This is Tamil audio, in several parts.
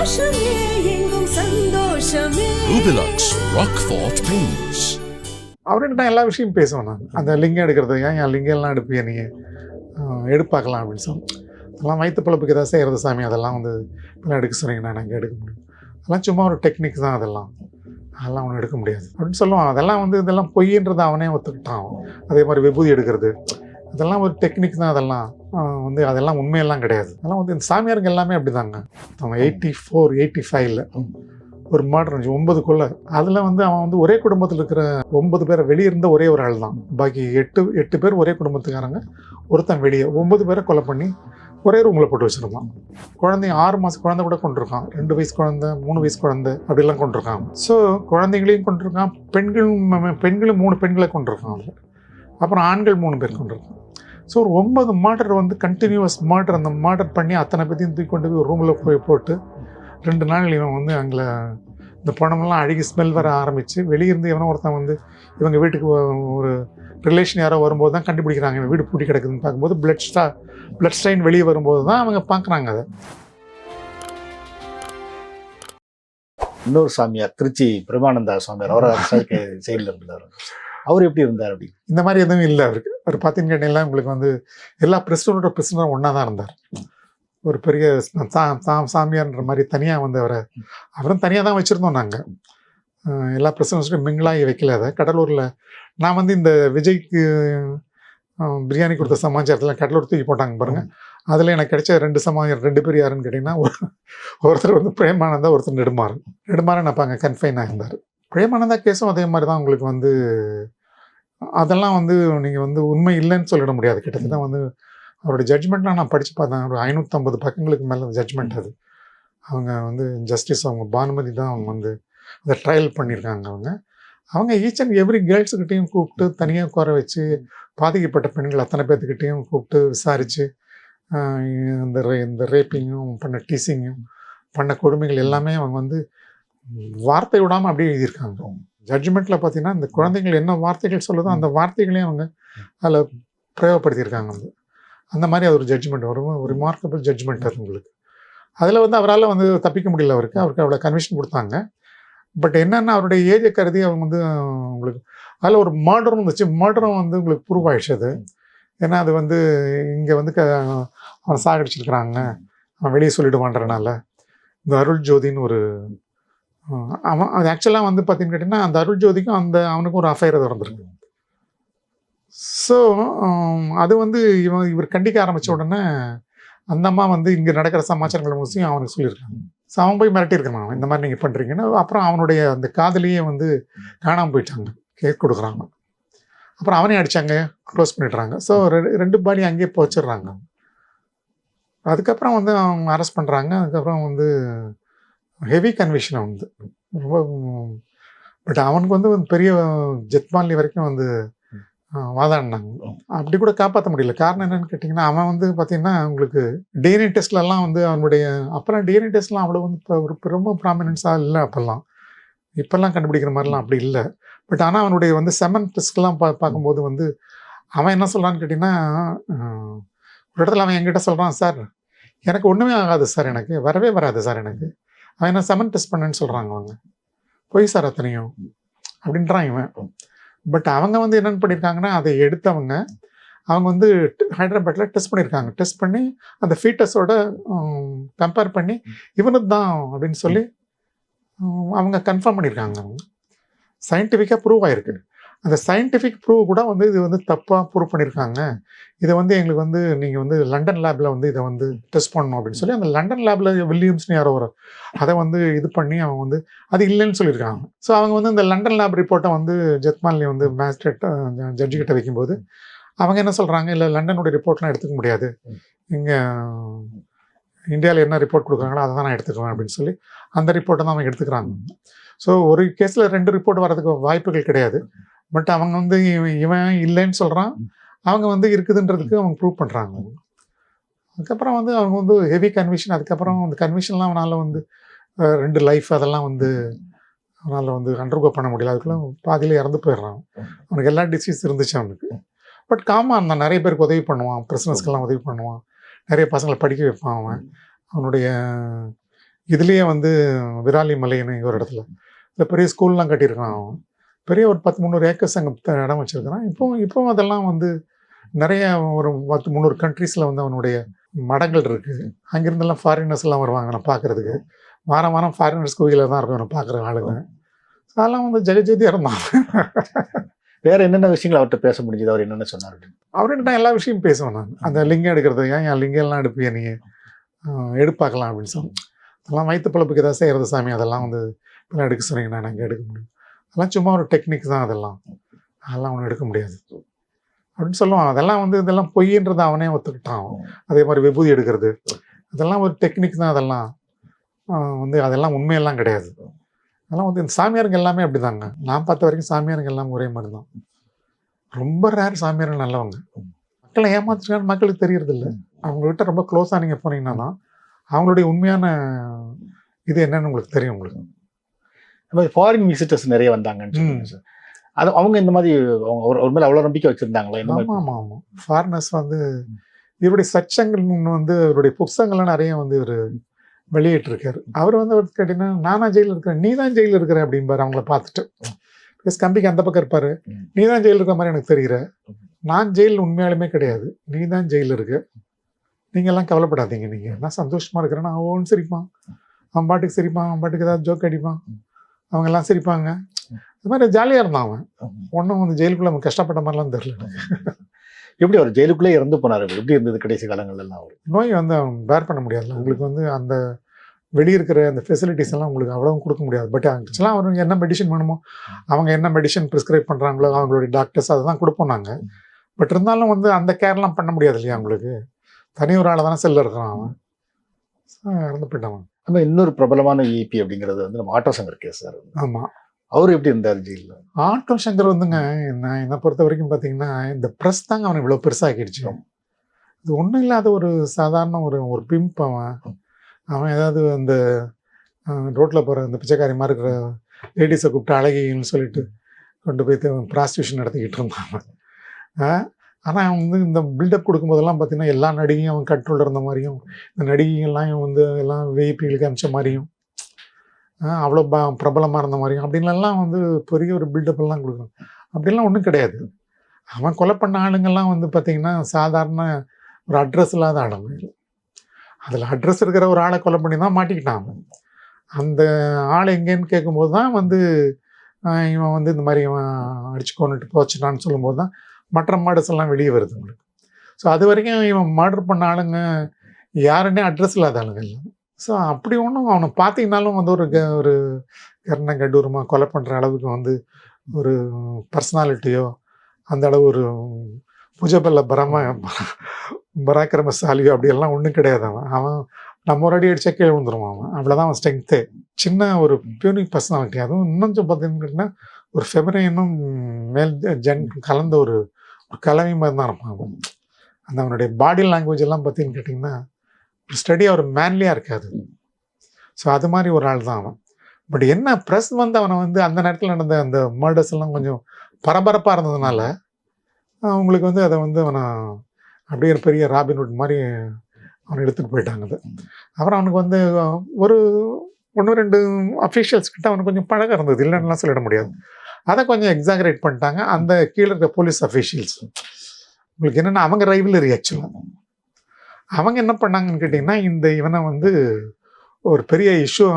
கோஷமே எங்கும் சந்தோஷமே. Rubilux Rockfort Paints. அவர்கிட்ட நான் எல்லா விஷயம் பேசுவேன். நான் அந்த லிங்கம் எடுக்கிறது, ஏன் என் லிங்கம் எல்லாம் எடுப்பிய நீ எடுப்பாக்கலாம் அப்படின்னு சொல்லி, அதெல்லாம் வயிற்று பிழப்புக்கு எதாவது செய்கிறது சாமி, அதெல்லாம் வந்து இப்பெல்லாம் எடுக்க சொன்னீங்கன்னா நாங்கள் எடுக்க முடியும், அதெல்லாம் சும்மா ஒரு டெக்னிக் தான், அதெல்லாம் ஒன்றும் எடுக்க முடியாது அப்படின்னு சொல்லுவான். அதெல்லாம் வந்து இதெல்லாம் பொய்ன்றதை அவனே ஒத்துக்கிட்டான். அதே மாதிரி விபூதி எடுக்கிறது அதெல்லாம் ஒரு டெக்னிக் தான், அதெல்லாம் வந்து அதெல்லாம் உண்மையெல்லாம் கிடையாது. அதெல்லாம் வந்து இந்த சாமியாருங்க எல்லாமே அப்படி தாங்க. அவங்க 84 85ல் ஒரு மர்டர் இருந்துச்சு, 9 கொலை. அதில் வந்து அவன் வந்து ஒரே குடும்பத்தில் இருக்கிற 9 பேரை வெளியே இருந்த ஒரே ஒரு ஆள் தான். பாக்கி 8 பேர் ஒரே குடும்பத்துக்காரங்க, ஒருத்தன் வெளியே. 9 பேரை கொலை பண்ணி ஒரே ரூமில் போட்டு வச்சுருந்தான். குழந்தைங்க 6 மாதம் குழந்தை கூட கொண்டிருக்கான், 2 வயசு குழந்தை, 3 வயசு குழந்தை அப்படிலாம் கொண்டிருக்கான். ஸோ குழந்தைங்களையும் கொண்டிருக்கான், பெண்களும் 3 பெண்களை கொண்டிருக்கான். அப்புறம் ஆண்கள் 3 பேர் கொண்டிருக்கான். ஸோ ஒரு 9 மர்டர் வந்து கண்டினியூவஸ் மர்டர். அந்த மர்டர் பண்ணி அத்தனை பேத்தையும் தூக்கி கொண்டு போய் ஒரு ரூமில் போட்டு 2 நாள் இவன் வந்து அங்கே இந்த பணமெல்லாம் அழுகி ஸ்மெல் வர ஆரம்பித்து, வெளியிருந்து எவனோ ஒருத்தன் வந்து இவங்க வீட்டுக்கு ஒரு ரிலேஷன் யாரோ வரும்போது தான் கண்டுபிடிக்கிறாங்க இவன் வீடு பூட்டி கிடக்குதுன்னு. பார்க்கும்போது பிளட் ஸ்ட்ரெயின் வெளியே வரும்போது தான் அவங்க பார்க்குறாங்க அதை. இன்னொரு சாமியார், திருச்சி பிரமானந்தா சாமியார், அவர் செயலில் இருந்தார். அவர் எப்படி இருந்தார்? அப்படி இந்த மாதிரி எதுவும் இல்லை அவருக்கு. அவர் பார்த்தீங்கன்னு கேட்டீங்கன்னா உங்களுக்கு வந்து எல்லா பிரசிடரும் ஒன்றா தான் இருந்தார். ஒரு பெரிய சாமியார்ன்ற மாதிரி தனியாக வந்து அவரும் தனியாக தான் வச்சுருந்தோம் நாங்கள். எல்லா பிரசிடன்ட்ஸும் மிங்கிளாகி வைக்கல. அதை கடலூரில் நான் வந்து இந்த விஜய்க்கு பிரியாணி கொடுத்த சமாச்சாரத்தில் கடலூர் தூக்கி போட்டாங்க பாருங்கள். அதில் எனக்கு கிடைச்ச 2 சமாச்சாரம், 2 பேர் யாருன்னு கேட்டிங்கன்னா, ஒருத்தர் வந்து பிரேமானந்தா, ஒருத்தர் நெடுமாறன் அப்போ அங்கே கன்ஃபைனாக இருந்தார். பிரேமானந்தா கேஸும் அதே மாதிரி தான். உங்களுக்கு வந்து அதெல்லாம் வந்து நீங்கள் வந்து உண்மை இல்லைன்னு சொல்லிட முடியாது. கிட்டத்தட்ட வந்து அவருடைய ஜட்ஜ்மெண்ட்லாம் நான் படித்து பார்த்தேன். ஒரு 550 பக்கங்களுக்கு மேலே ஜட்ஜ்மெண்ட் அது. அவங்க வந்து ஜஸ்டிஸ் அவங்க பானுமதி தான் அவங்க வந்து அதை ட்ரையல் பண்ணியிருக்காங்க. அவங்க ஈச் அண்ட் எவ்ரி கேர்ள்ஸுக்கிட்டையும் கூப்பிட்டு தனியாக உட்கார வச்சு, பாதிக்கப்பட்ட பெண்கள் அத்தனை பேர்த்துக்கிட்டையும் கூப்பிட்டு விசாரித்து, இந்த ரேப்பிங்கும் பண்ண, டீசிங்கும் பண்ண கொடுமைகள் எல்லாமே அவங்க வந்து வார்த்தை விடாமல் அப்படியே எழுதியிருக்காங்க. ஜட்ஜ்மெண்ட்டில் பார்த்தீங்கன்னா இந்த குழந்தைகள் என்ன வார்த்தைகள் சொல்லுதோ அந்த வார்த்தைகளையும் அவங்க அதில் பிரயோகப்படுத்தியிருக்காங்க. அந்த மாதிரி அது ஒரு ஜட்ஜ்மெண்ட், ஒரு ரிமார்க்கபிள் ஜட்ஜ்மெண்ட் அது உங்களுக்கு. அதில் வந்து அவரால் வந்து தப்பிக்க முடியல. அவருக்கு அவ்வளோ கன்விஷன் கொடுத்தாங்க. பட் என்னென்னா அவருடைய ஏஜை கருதி அவங்க வந்து உங்களுக்கு அதில் ஒரு மர்டரும் இருந்துச்சு. மர்டரும் வந்து உங்களுக்கு ப்ரூவ் ஆகிடுச்சு அது. ஏன்னா அது வந்து இங்கே வந்து அவன் சாகடிச்சிருக்கிறாங்க, அவன் வெளியே சொல்லிடுவான்றனால. இந்த அருள் ஜோதின்னு ஒரு அவன் அது ஆக்சுவலாக வந்து பார்த்தீங்கன்னு கேட்டிங்கன்னா, அந்த அருள் ஜோதிக்கும் அவனுக்கும் ஒரு அஃபைர் நடந்திருக்கு. ஸோ அது வந்து இவர் கண்டிக்க ஆரம்பித்த உடனே அந்த அம்மா வந்து இங்கே நடக்கிற சமாச்சாரங்கள் முழுசும் அவனுக்கு சொல்லியிருக்காங்க. ஸோ அவன் போய் மிரட்டியிருக்கான், இந்த மாதிரி நீங்கள் பண்ணுறீங்கன்னு. அப்புறம் அவனுடைய அந்த காதலியே வந்து காணாமல் போயிட்டாங்க, கேஸ் கொடுக்குறாங்க. அப்புறம் அவனே அடித்தாங்க, க்ளோஸ் பண்ணிடுறாங்க. ஸோ 2 பாடி அங்கேயே போச்சிடுறாங்க. அதுக்கப்புறம் வந்து அவங்க அரெஸ்ட் பண்ணுறாங்க. அதுக்கப்புறம் வந்து ஹெவி கன்விஷன் வந்து ரொம்ப. பட் அவனுக்கு வந்து பெரிய ஜெத்மாலி வரைக்கும் வந்து வாதாடினாங்க. அப்படி கூட காப்பாற்ற முடியல. காரணம் என்னன்னு கேட்டிங்கன்னா, அவன் வந்து பார்த்தீங்கன்னா உங்களுக்கு டிஎன்ஏ டெஸ்ட்லலாம் வந்து அவனுடைய அப்புறம் டிஎன்ஏ டெஸ்ட்லாம் அவ்வளோ வந்து இப்போ ஒரு ரொம்ப ப்ராமினன்ஸாக இல்லை. இப்போல்லாம் கண்டுபிடிக்கிற மாதிரிலாம் அப்படி இல்லை. பட் ஆனால் அவனுடைய வந்து செமன் டெஸ்ட்லாம் பார்க்கும்போது வந்து அவன் என்ன சொல்கிறான்னு கேட்டிங்கன்னா, ஒரு இடத்துல அவன் என்கிட்ட சொல்கிறான், சார் எனக்கு ஒன்றுமே ஆகாது சார், எனக்கு வரவே வராது சார் எனக்கு. அவன் என்ன செமன் டெஸ்ட் பண்ணேன்னு சொல்கிறாங்க. அவங்க போய் சார் அத்தனையும் அப்படின்றான் இவன். பட் அவங்க வந்து என்னென்னு பண்ணியிருக்காங்கன்னா, அதை எடுத்தவங்க அவங்க வந்து ஹைதராபாத்தில் டெஸ்ட் பண்ணியிருக்காங்க. டெஸ்ட் பண்ணி அந்த ஃபீட்டஸோட கம்பேர் பண்ணி இவனுக்கு தான் அப்படின்னு சொல்லி அவங்க கன்ஃபார்ம் பண்ணியிருக்காங்க. அவங்க சயின்டிஃபிக்காக ப்ரூவ் ஆகிருக்கு. அந்த சயின்டிஃபிக் ப்ரூவ் கூட வந்து இது வந்து தப்பாக ப்ரூவ் பண்ணியிருக்காங்க. இதை வந்து எங்களுக்கு வந்து நீங்கள் வந்து லண்டன் லேபில் வந்து இதை வந்து டெஸ்ட் பண்ணணும் அப்படின்னு சொல்லி அந்த லண்டன் லேபில் வில்லியம்ஸ்னு யாரோ வரும், அதை வந்து இது பண்ணி அவங்க வந்து அது இல்லைன்னு சொல்லியிருக்காங்க. ஸோ அவங்க வந்து இந்த லண்டன் லேப் ரிப்போர்ட்டை வந்து ஜெத்மாலி வந்து மேஜிஸ்ட்ரேட் ஜட்ஜுக்கிட்ட வைக்கும்போது அவங்க என்ன சொல்கிறாங்க, இல்லை லண்டனுடைய ரிப்போர்ட்லாம் எடுத்துக்க முடியாது, இங்கே இந்தியாவில் என்ன ரிப்போர்ட் கொடுக்குறாங்களோ அதை தான் நான் எடுத்துக்குவேன் அப்படின்னு சொல்லி அந்த ரிப்போர்ட்டை தான் அவங்க எடுத்துக்கிறாங்க. ஸோ ஒரு கேஸில் 2 ரிப்போர்ட் வரதுக்கு வாய்ப்புகள் கிடையாது. பட் அவங்க வந்து இவன் இல்லைன்னு சொல்கிறான், அவங்க வந்து இருக்குதுன்றதுக்கு அவங்க ப்ரூவ் பண்ணுறாங்க. அதுக்கப்புறம் வந்து அவங்க வந்து ஹெவி கன்விஷன். அதுக்கப்புறம் அந்த கன்விஷன்லாம் அவனால் வந்து 2 லைஃப் அதெல்லாம் வந்து அவனால் வந்து அண்டர்கோ பண்ண முடியல. அதுக்குள்ள பாதியில் இறந்து போயிடுறான். அவனுக்கு எல்லா டிசீஸ் இருந்துச்சு அவனுக்கு. பட் காமாக நான் நிறைய பேருக்கு உதவி பண்ணுவான், பிரிசனர்ஸ்க்கெல்லாம் உதவி பண்ணுவான், நிறைய பசங்களை படிக்க வைப்பான். அவனுடைய இதுலேயே வந்து விராலி மலைன்னு ஒரு இடத்துல இந்த பெரிய ஸ்கூல்லாம் கட்டியிருக்கான் அவன். பெரிய ஒரு 10-300 ஏக்கர்ஸ் அங்கே இடம் வச்சிருக்கிறான். இப்போவும் அதெல்லாம் வந்து நிறைய ஒரு 10-300 கண்ட்ரீஸில் வந்து அவனுடைய மடங்கள் இருக்குது. அங்கிருந்தெல்லாம் ஃபாரினர்ஸ் எல்லாம் வருவாங்க நான் பார்க்குறதுக்கு. வாரம் வாரம் ஃபாரினர்ஸ் கோயிலில் தான் இருக்கும் நான் பார்க்குற ஆளுங்க. அதெல்லாம் வந்து ஜெகஜோதியாக இருந்தான். வேற என்னென்ன விஷயங்கள் அவர்கிட்ட பேச முடிஞ்சது? அவர் என்னென்ன சொன்னார்? அவர்கிட்ட நான் எல்லா விஷயமும் பேசுவேன் நான். அந்த லிங்கம் எடுக்கிறது, ஏன் என் லிங்கம் எல்லாம் எடுப்பியா நீ, எடுப்பாக்கலாம் அப்படின்னு சொல்லி. அதெல்லாம் வயிற்று பழப்புக்கு ஏதாவது செய்கிறது சாமி, அதெல்லாம் வந்து இப்பெல்லாம் எடுக்க சொன்னீங்கன்னா நாங்கள் எடுக்க முடியும். அதெல்லாம் சும்மா ஒரு டெக்னிக் தான், அதெல்லாம் ஒன்றும் எடுக்க முடியாது அப்படின்னு சொல்லுவான். அதெல்லாம் வந்து இதெல்லாம் பொய்ன்றதை அவனே ஒத்துக்கிட்டான். அதே மாதிரி விபூதி எடுக்கிறது அதெல்லாம் ஒரு டெக்னிக் தான். அதெல்லாம் வந்து அதெல்லாம் உண்மையெல்லாம் கிடையாது. அதெல்லாம் வந்து இந்த சாமியாருங்க எல்லாமே அப்படி தாங்க. நான் பார்த்த வரைக்கும் சாமியாருங்க எல்லாம் ஒரே மாதிரி தான். ரொம்ப ரேர் சாமியார்கள் நல்லவங்க. மக்களை ஏமாத்துறான்னு மக்களுக்கு தெரியறது இல்லை. அவங்ககிட்ட ரொம்ப க்ளோஸாக நீங்கள் போனீங்கன்னா தான் அவங்களுடைய உண்மையான இது என்னன்னு உங்களுக்கு தெரியும். உங்களுக்கு இந்த மாதிரி ஃபாரின் விசிட்டர்ஸ் நிறைய வந்தாங்கன்னு சொல்லுங்க சார். அது அவங்க இந்த மாதிரி ஒரு மேலே அவ்வளோ நம்பிக்கை வச்சுருந்தாங்களா? ஆமாம். ஃபாரினர்ஸ் வந்து இவருடைய சச்சங்கள் வந்து இவருடைய புக்தங்கள்லாம் நிறைய வந்து இவர் வெளியிட்டிருக்காரு. அவர் வந்து அவர் கேட்டீங்கன்னா நானா ஜெயிலில் இருக்கிறேன், நீ தான் ஜெயிலில் இருக்கிற அப்படிம்பாரு. அவங்கள பார்த்துட்டு ப்ளஸ் கம்பிக்கு அந்த பக்கம் இருப்பார். நீ தான் ஜெயிலில் இருக்கிற மாதிரி எனக்கு தெரிகிற, நான் ஜெயிலில் உண்மையாலுமே கிடையாது, நீ தான் ஜெயிலில் இருக்க, நீங்கள்லாம் கவலைப்படாதீங்க, நீங்கள் நான் சந்தோஷமாக இருக்கிறேன்னா அவன் ஒன்று சிரிப்பான், அவன் பாட்டுக்கு சிரிப்பான், அவன் பாட்டுக்கு ஏதாவது ஜோக் அடிப்பான், அவங்கெல்லாம் சிரிப்பாங்க. இது மாதிரி ஜாலியாக இருந்தான் அவன். ஒன்றும் வந்து ஜெயிலுக்குள்ளே அவன் கஷ்டப்பட்ட மாதிரிலாம் தெரியல. எப்படி அவர் ஜெயிலுக்குள்ளே இறந்து போனார்? எப்படி இருந்தது கடைசி காலங்கள்லாம்? அவர் நோய் வந்து அவன் பேர் பண்ண முடியாதுல்ல. உங்களுக்கு வந்து அந்த வெளியிருக்கிற அந்த ஃபெசிலிட்டிஸ் எல்லாம் உங்களுக்கு அவ்வளவும் கொடுக்க முடியாது. பட் ஆக்சுவலாக அவங்க என்ன மெடிசன் வேணுமோ அவங்க என்ன மெடிசன் ப்ரிஸ்கிரைப் பண்ணுறாங்களோ அவங்களுடைய டாக்டர்ஸ் அதை தான் கொடுப்போம் நாங்கள். பட் இருந்தாலும் வந்து அந்த கேர்லாம் பண்ண முடியாது இல்லையா உங்களுக்கு. தனி ஒரு ஆளை தானே செல்ல இருக்கிறான் அவன். இறந்து போயிட்டான். நம்ம இன்னொரு பிரபலமான இபி அப்படிங்கிறது வந்து நம்ம ஆட்டோ சங்கர் கேஸ் சார். ஆமாம். அவர் எப்படி இருந்தார் ஜெயிலில்? ஆட்டோ சங்கர் வந்துங்க என்னை பொறுத்த வரைக்கும் பார்த்தீங்கன்னா இந்த ப்ரெஸ் தாங்க அவனை இவ்வளோ பெருசாகிடுச்சு. இது ஒன்றும் இல்லாத ஒரு சாதாரண ஒரு பிம்ப். அவன் ஏதாவது அந்த ரோட்டில் போகிற அந்த பிச்சைக்காரி மாதிரி இருக்கிற லேடிஸை கூப்பிட்டு அழகின்னு சொல்லிட்டு கொண்டு போய் ப்ராஸ்டியூஷன் நடத்திக்கிட்டு இருந்தான். ஆனால் அவன் வந்து இந்த பில்டப் கொடுக்கும்போதெல்லாம் பார்த்தீங்கன்னா எல்லா நடிகையும் அவன் கண்ட்ரோலில் இருந்த மாதிரியும், இந்த நடிகைகள்லாம் வந்து எல்லாம் விஐபிகளுக்கு அனுப்பிச்ச மாதிரியும், அவ்வளோ பிரபலமாக இருந்த மாதிரியும் அப்படின்லாம் வந்து பெரிய ஒரு பில்டப்லாம் கொடுக்கணும். அப்படின்லாம் ஒன்றும் கிடையாது. அவன் கொலை பண்ண ஆளுங்கள்லாம் வந்து பார்த்திங்கன்னா சாதாரண ஒரு அட்ரஸ் இல்லாத ஆளுங்க. அதில் அட்ரஸ் இருக்கிற ஒரு ஆளை கொலை பண்ணி தான் மாட்டிக்கிட்டான். அந்த ஆள் எங்கேன்னு கேட்கும்போது தான் வந்து இவன் வந்து இந்த மாதிரி இவன் அடிச்சு கொண்டுட்டு போச்சுட்டான்னு சொல்லும்போது தான் மற்ற மாடல்ஸ் எல்லாம் வெளியே வருது உங்களுக்கு. ஸோ அது வரைக்கும் இவன் மர்டர் பண்ண ஆளுங்க யாருன்னே அட்ரஸ் இல்லாத ஆளுங்க இல்லை. ஸோ அப்படி ஒன்றும் அவனை பார்த்தீங்கன்னாலும் வந்து ஒரு கர்ண கடூரமாக கொலை பண்ணுற அளவுக்கு வந்து ஒரு பர்சனாலிட்டியோ அந்த அளவு ஒரு புஜபல்ல பராக்கிரமசாலியோ அப்படியெல்லாம் ஒன்றும் கிடையாது. அவன் நம்ம ஒரு அடி அடிச்சா கீழே விழுந்துருவான். அவ்வளோதான் அவன் ஸ்ட்ரென்த்தே. சின்ன ஒரு பியூனிக் பர்சனாலிட்டி. அதுவும் இன்னும் பார்த்தீங்கன்னா ஒரு ஃபெமினைனும் மேல் கலந்த ஒரு கலவை மாதிரி தான் இருப்பான். அந்த அவனுடைய பாடி லாங்குவேஜ் எல்லாம் பார்த்தீங்கன்னு கேட்டிங்கன்னா ஒரு ஸ்டடியாக ஒரு மேன்லியாக இருக்காது. ஸோ அது மாதிரி ஒரு ஆள் தான் அவன். பட் என்ன ப்ரெஸ் வந்து அவனை வந்து அந்த நேரத்தில் நடந்த அந்த மர்டர்ஸ் எல்லாம் கொஞ்சம் பரபரப்பாக இருந்ததுனால அவங்களுக்கு வந்து அதை வந்து அவனை அப்படியே ஒரு பெரிய ராபின்வுட் மாதிரி அவனை எடுத்துகிட்டு போயிட்டாங்க. அது அப்புறம் அவனுக்கு வந்து ஒரு 1-2 அஃபீஷியல்ஸ் கிட்ட அவனுக்கு கொஞ்சம் பழகம் இருந்தது, இல்லைன்னுலாம் சொல்லிட முடியாது. அதை கொஞ்சம் எக்ஸாகரேட் பண்ணிட்டாங்க அந்த கீழே இருக்க போலீஸ் அஃபீஷியல்ஸ். உங்களுக்கு என்னென்னா அவங்க ரைவலரி ஆக்சுவலாக அவங்க என்ன பண்ணாங்கன்னு கேட்டிங்கன்னா இவனை வந்து ஒரு பெரிய இஷ்யூ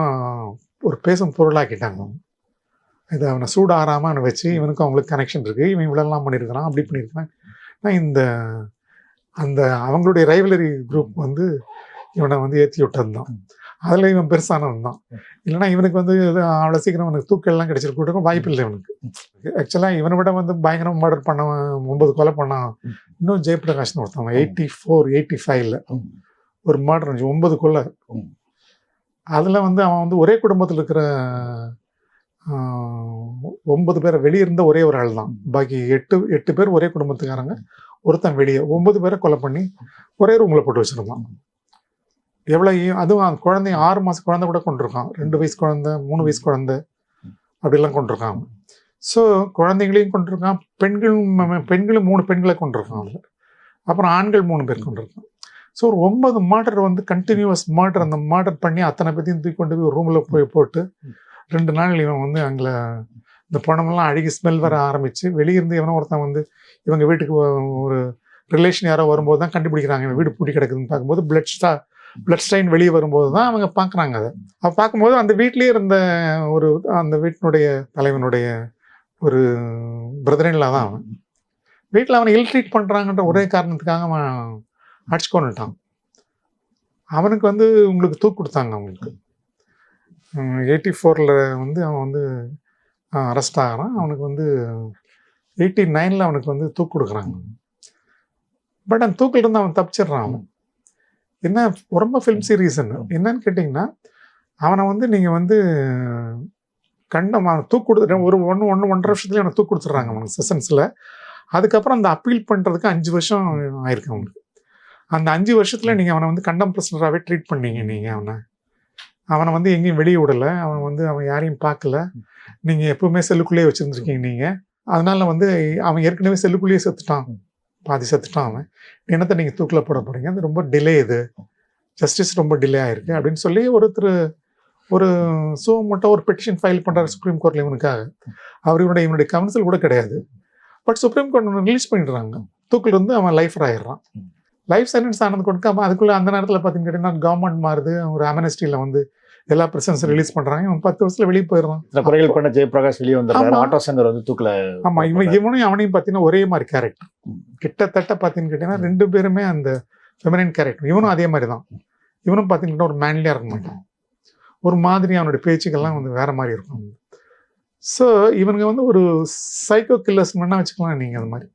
ஒரு பேசும் பொருளாக்கிட்டாங்க. இதை அவனை சூடு ஆறாமல் அவனை வச்சு இவனுக்கும் அவங்களுக்கு கனெக்ஷன் இருக்குது, இவன் இவ்வளோலாம் பண்ணியிருக்கிறான் அப்படி பண்ணியிருக்கிறான். அந்த அவங்களுடைய ரைவலரி குரூப் வந்து இவனை வந்து ஏற்றி விட்டது தான். அதில் இவன் பெருசானவன் தான். இல்லைனா இவனுக்கு வந்து அவ்வளோ சீக்கிரம் அவனுக்கு தூக்கெல்லாம் கிடச்சிருக்க வாய்ப்பு இல்லை இவனுக்கு. ஆக்சுவலாக இவனை விட வந்து பயங்கரம் மர்டர் பண்ணவன் 9 கொலை பண்ணான். இன்னும் ஜெயபிரகாஷ்னு ஒருத்தவன் 84-85 ஒரு மர்டர் 9 கொலை. அதில் வந்து அவன் வந்து ஒரே குடும்பத்தில் இருக்கிற 9 பேரை வெளியே இருந்த ஒரே ஒரு ஆள் தான். பாக்கி 8 பேர் ஒரே குடும்பத்துக்காரங்க, ஒருத்தன் வெளியே. 9 பேரை கொலை பண்ணி ஒரே ரூமில் போட்டு வச்சுருந்தான். எவ்வளோ அதுவும் அந்த குழந்தைய 6 மாத குழந்தை கூட கொண்டிருக்கான், 2 வயசு குழந்தை, 3 வயசு குழந்தை அப்படிலாம் கொண்டிருக்கான். ஸோ குழந்தைங்களையும் கொண்டிருக்கான், பெண்களும் 3 பெண்களை கொண்டிருக்கான் அதில். அப்புறம் ஆண்கள் 3 பேர் கொண்டிருக்கான். ஸோ ஒரு 9 மர்டர் வந்து கண்டினியூவஸ் மர்டர், அந்த மர்டர் பண்ணி அத்தனை பேத்தையும் தூக்கி கொண்டு போய் ரூமில் போட்டு 2 நாள் இவன் வந்து அங்கே இந்த பணமெல்லாம் அழுகி ஸ்மெல் வர ஆரம்பித்து வெளியிருந்து எவனோ ஒருத்தன் வந்து இவங்க வீட்டுக்கு ஒரு ரிலேஷன் யாரோ வரும்போது தான் கண்டுபிடிக்கிறாங்க இவன் வீடு பூட்டி கிடக்குதுன்னு பார்க்கும்போது பிளட் ஸ்டைன் வெளியே வரும்போது தான் அவங்க பார்க்குறாங்க. அதை பார்க்கும்போது அந்த வீட்லேயே இருந்த அந்த வீட்டினுடைய தலைவனுடைய ஒரு பிரதரின்லா தான் அவன். வீட்டில் அவனை இல்ட்ரீட் பண்ணுறாங்கன்ற ஒரே காரணத்துக்காக அவன் அடிச்சு கொண்டுட்டான். அவனுக்கு வந்து உங்களுக்கு தூக்கு கொடுத்தாங்க. அவங்களுக்கு 84 வந்து அவன் வந்து அரெஸ்ட் ஆகிறான். அவனுக்கு வந்து 89 அவனுக்கு வந்து தூக்கு கொடுக்குறாங்க. பட் அந்த தூக்கிலிருந்து அவன் தப்பிச்சிடுறான். அவன் என்ன ரொம்ப ஃபிலிம் சீரீஸ் என்னன்னு கேட்டிங்கன்னா, அவனை வந்து நீங்கள் வந்து அவன் தூக்கு கொடுத்துட்டு ஒரு 1.5 வருஷத்துலேயே அவனை தூக்கு கொடுத்துட்றாங்க அவனுக்கு செஷன்ஸில். அதுக்கப்புறம் அந்த அப்பீல் பண்ணுறதுக்கு 5 வருஷம் ஆயிருக்கு அவனுக்கு. அந்த 5 வருஷத்தில் நீங்கள் அவனை வந்து கண்டம் பிரிசனராகவே ட்ரீட் பண்ணீங்க. நீங்கள் அவனை வந்து எங்கேயும் வெளியே விடலை. அவன் யாரையும் பார்க்கல. நீங்கள் எப்பவுமே செல்லுக்குள்ளேயே வச்சுருந்துருக்கீங்க நீங்கள். அதனால வந்து அவன் ஏற்கனவே செல்லுக்குள்ளேயே செத்துட்டான், பாதி செத்துட்டான். அவன் என்னத்தை நீங்கள் தூக்கில் போட போகிறீங்க, அது ரொம்ப டிலே, இது ஜஸ்டிஸ் ரொம்ப டிலே ஆகிருக்கு அப்படின்னு சொல்லி ஒரு மட்டும் ஒரு பெட்டிஷன் ஃபைல் பண்ணுறாரு சுப்ரீம் கோர்ட்டில் இவனுக்காக. இவனுடைய கவுன்சில் கூட கிடையாது. பட் சுப்ரீம் கோர்ட் ரிலீஸ் பண்ணிடுறாங்க. தூக்கில் இருந்து அவன் லைஃபர் ஆயிடுறான். லைஃப் சென்டென்ஸ் ஆனது கொடுக்காம அதுக்குள்ளே அந்த நேரத்தில் பார்த்தீங்கன்னு கேட்டிங்கன்னா கவர்மெண்ட் மாறுது. ஒரு அமெனஸ்டியில் வந்து எல்லா பிரசன்ஸ் ரிலீஸ் பண்ணுறாங்க. இவன் 10 வருஷத்தில் வெளியே போயிடுறான். குறைகள் பண்ண ஜெயபிரகாஷ் வெளியே வந்தாரு. ஆட்டோ சங்கர் வந்து தூக்கில். ஆமாம், இவனையும் அவனையும் பார்த்தீங்கன்னா ஒரே மாதிரி கேரக்டர். கிட்டத்தட்ட பார்த்தீங்கன்னு கேட்டிங்கன்னா 2 பேருமே அந்த ஃபெமினைன் கேரக்டர். இவனும் அதே மாதிரி தான். இவனும் பார்த்தீங்கன்னா ஒரு மேன்லியாக இருக்க மாட்டான். ஒரு மாதிரி அவனுடைய பேச்சுக்கள்லாம் வந்து வேற மாதிரி இருக்கும். ஸோ இவனுங்க வந்து ஒரு சைக்கோ கில்லர்ஸ் வேணா வச்சுக்கலாம் நீங்கள். அது மாதிரி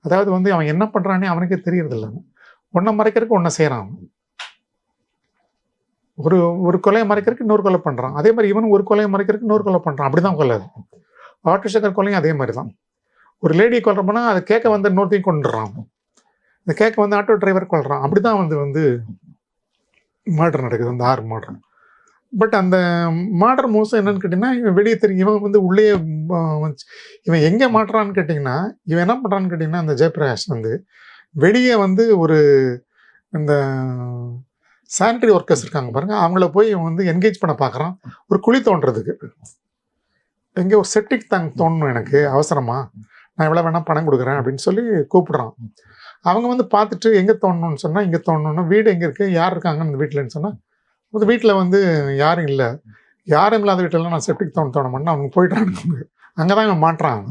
அதாவது வந்து அவன் என்ன பண்ணுறானே அவனுக்கே தெரியறதில்ல. ஒன்றை மறைக்கிறதுக்கு ஒன்றை செய்கிறான். ஒரு கொலையை மறைக்கிறதுக்கு இன்னொரு கொலை பண்ணுறான். அதே மாதிரி இவனும் ஒரு கொலையை மறைக்கிறதுக்கு இன்னொரு கொலை பண்ணுறான். அப்படி தான் கொலை. ஆட்டோ சங்கர் கொலையும் அதே மாதிரி தான். ஒரு லேடியை கொல்ற போனால் அதை கேட்க வந்து இன்னொருத்தையும் கொண்டுடுறான். இந்த கேட்க வந்து ஆட்டோ டிரைவர் கொல்றான். அப்படி தான் வந்து மர்டர் நடக்குது, அந்த 6 மர்டர். பட் அந்த மர்டர் மோசம் என்னன்னு கேட்டிங்கன்னா, இவன் வெளியே தெரியும். இவன் வந்து உள்ளே இவன் எங்கே மாட்டுறான்னு கேட்டிங்கன்னா, இவன் என்ன பண்ணுறான்னு கேட்டிங்கன்னா, அந்த ஜெயபிரகாஷ் வந்து வெளியே வந்து இந்த சானிட்டரி ஒர்க்கர்ஸ் இருக்காங்க பாருங்கள், அவங்கள போய் இவன் வந்து என்கேஜ் பண்ண பார்க்குறான். ஒரு குழி தோண்டுறதுக்கு. எங்கே ஒரு செப்டிக் டேங்க் தோண்டணும் எனக்கு அவசரமா, நான் எவ்வளோ வேணால் பணம் கொடுக்குறேன் அப்படின்னு சொல்லி கூப்பிடுறான். அவங்க வந்து பார்த்துட்டு எங்கே தோண்டணும்னு சொன்னால் இங்கே தோண்டணுன்னா, வீடு எங்கே இருக்குது, யார் இருக்காங்கன்னு இந்த வீட்டில்னு சொன்னால், அந்த வீட்டில் வந்து யாரும் இல்லை. யாரும் இல்லாத வீட்டிலலாம் நான் செப்டிக் தோண்ட மாட்டேன். அவங்க போயிட்டானுங்க. அங்கே தான் இவன் மாட்டுறான்.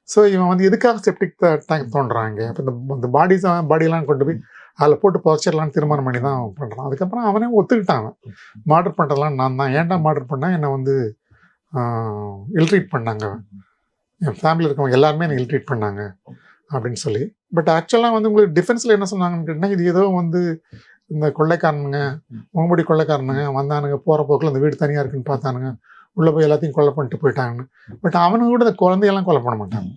ஸோ இவன் வந்து எதுக்காக செப்டிக் டேங்க் தோன்றாங்க, அப்போ இந்த பாடியெல்லாம் கொண்டு போய் அதில் போட்டு புதைச்சிடலான்னு தீர்மானம் பண்ணி தான் பண்ணுறான். அதுக்கப்புறம் அவனே ஒத்துக்கிட்டான். மர்டர் பண்ணுறதுலாம் நான் தான். ஏன்டா மர்டர் பண்ணால் என்னை வந்து இல்ட்ரீட் பண்ணாங்க, என் ஃபேமிலியில் இருக்கவங்க எல்லாருமே என்னை இல்ட்ரீட் பண்ணாங்க அப்படின்னு சொல்லி. பட் ஆக்சுவலாக வந்து உங்களுக்கு டிஃபென்ஸில் என்ன சொன்னாங்கன்னு கேட்டிங்கன்னா, இது ஏதோ வந்து இந்த கொள்ளைக்காரனுங்க, முகமுடி கொள்ளைக்காரனுங்க வந்தானுங்க, போகிற போக்கில் அந்த வீடு தனியாக இருக்குன்னு பார்த்தானுங்க, உள்ளே போய் எல்லாத்தையும் கொலை பண்ணிட்டு போயிட்டாங்கன்னு. பட் அவனுக்கு கூட இந்த குழந்தையெல்லாம் கொலை பண்ண மாட்டாங்க.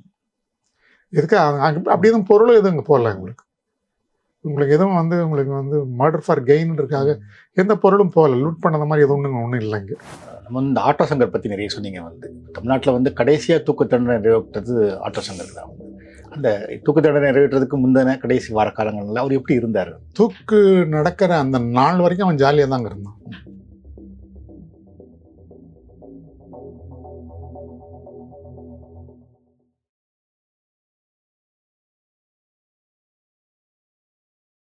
எதுக்கு அப்படி எதுவும் பொருளும் எதுவும் இங்கே போடல. உங்களுக்கு எதுவும் வந்து உங்களுக்கு வந்து மர்டர் ஃபார் கெயின்ன்றதுக்காக எந்த பொருளும் போகல. லூட் பண்ணத மாதிரி எதுவும் ஒன்றும் இல்லைங்க. நம்ம இந்த ஆட்டோ சங்கர் பற்றி நிறைய சொன்னீங்க. வந்து தமிழ்நாட்டில் வந்து கடைசியாக தூக்கு தண்டனை நிறைவேற்றது ஆட்டோ சங்கர் தான். அந்த தூக்கு தண்டனை நிறைவேற்றதுக்கு முந்தின கடைசி வார காலங்கள்ல அவர் எப்படி இருந்தார்? தூக்கு நடக்கிற அந்த நாள் வரைக்கும் அவன் ஜாலியாக தாங்க இருந்தான்.